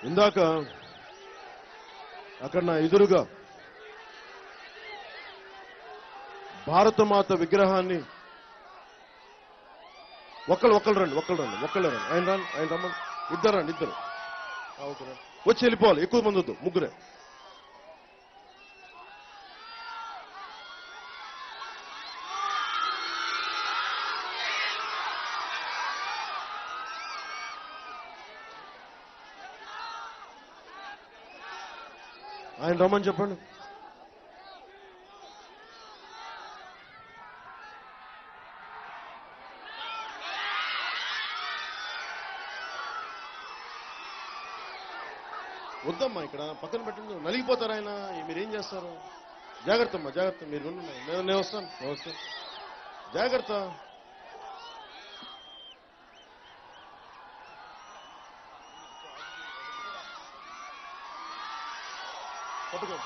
ఇందాక అక్కడ నా ఎదురుగా భారతమాత విగ్రహాన్ని ఒకళ్ళు రండి ఆయన రమ్మని ఇద్దరు వచ్చి వెళ్ళిపోవాలి. ఎక్కువ మంది వద్దు, ముగ్గురే. ఆయన రమ్మని చెప్పండి. వద్దమ్మా, ఇక్కడ పక్కన పెట్టండి, నలిగిపోతారు ఆయన. మీరేం చేస్తారు? జాగ్రత్త అమ్మా, జాగ్రత్త. మీరు నేను వస్తాను. జాగ్రత్త. పట్టుకో.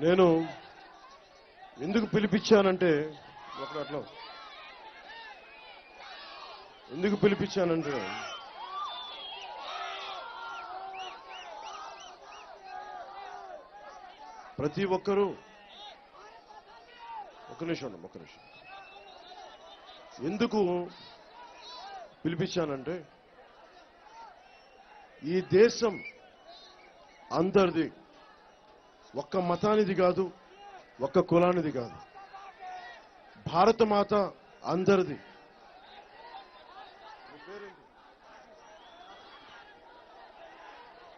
నేను ఎందుకు పిలిపించానంటే ప్రతి ఒక్కరూ ఒక నిమిషం ఎందుకు పిలిపించానంటే ఈ దేశం అందరిది, ఒక్క మతానిది కాదు, ఒక్క కులానిది కాదు. భారతమాత అందరిది.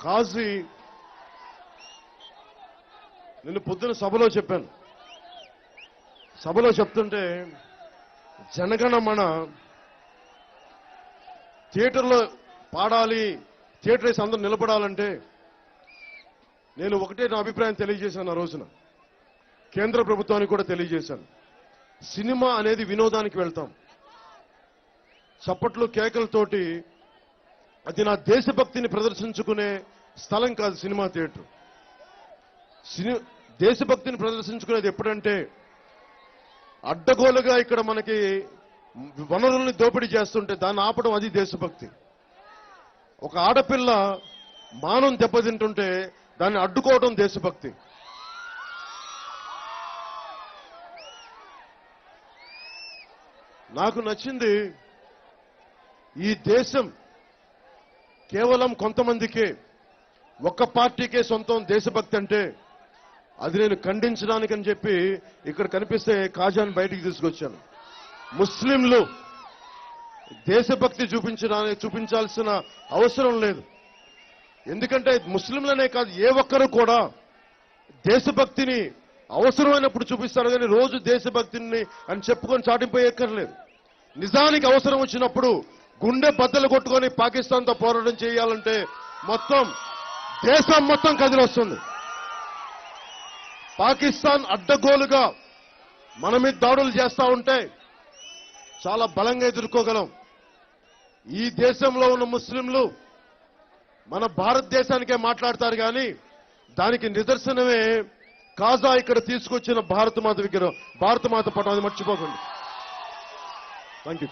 కాజీ నిన్ను పొద్దున సభలో చెప్పాను. సభలో చెప్తుంటే జనగణమన థియేటర్లో పాడాలి, థియేటర్ వేసి అందరూ నిలబడాలంటే నేను ఒకటే నా అభిప్రాయం తెలియజేశాను. ఆ రోజున కేంద్ర ప్రభుత్వానికి కూడా తెలియజేశాను. సినిమా అనేది వినోదానికి వెళ్తాం, చప్పట్లు కేకలతోటి అది నా దేశభక్తిని ప్రదర్శించుకునే స్థలం కాదు సినిమా థియేటర్. దేశభక్తిని ప్రదర్శించుకునేది ఎప్పుడంటే అడ్డగోలుగా ఇక్కడ మనకి వనరుల్ని దోపిడీ చేస్తుంటే దాన్ని ఆపడం, అది దేశభక్తి. ఒక ఆడపిల్ల మానం దెబ్బతింటుంటే దాన్ని అడ్డుకోవడం దేశభక్తి. నాకు నచ్చింది ఈ దేశం కేవలం కొంతమందికే, ఒక్క పార్టీకే సొంతం దేశభక్తి అంటే అది నేను ఖండించడానికని చెప్పి ఇక్కడ కనిపిస్తే కాజాని బయటికి తీసుకొచ్చాను. ముస్లింలు దేశభక్తి చూపించాల్సిన అవసరం లేదు. ఎందుకంటే ముస్లింలనే కాదు, ఏ ఒక్కరు కూడా దేశభక్తిని అవసరమైనప్పుడు చూపిస్తారు కానీ రోజు దేశభక్తిని అని చెప్పుకొని చాటింపోయేక్కర్లేదు. నిజానికి అవసరం వచ్చినప్పుడు గుండె బద్దలు కొట్టుకొని పాకిస్తాన్తో పోరాటం చేయాలంటే దేశం మొత్తం కదిలొస్తుంది. పాకిస్తాన్ అడ్డగోలుగా మన మీద దాడులు చేస్తా ఉంటే చాలా బలంగా ఎదుర్కోగలం. ఈ దేశంలో ఉన్న ముస్లింలు మన భారతదేశానికే మాట్లాడతారు కానీ దానికి నిదర్శనమే కాజా ఇక్కడ తీసుకొచ్చిన భారతమాత విగ్రహం, భారతమాత పటం. అది మర్చిపోకండి. Thank you.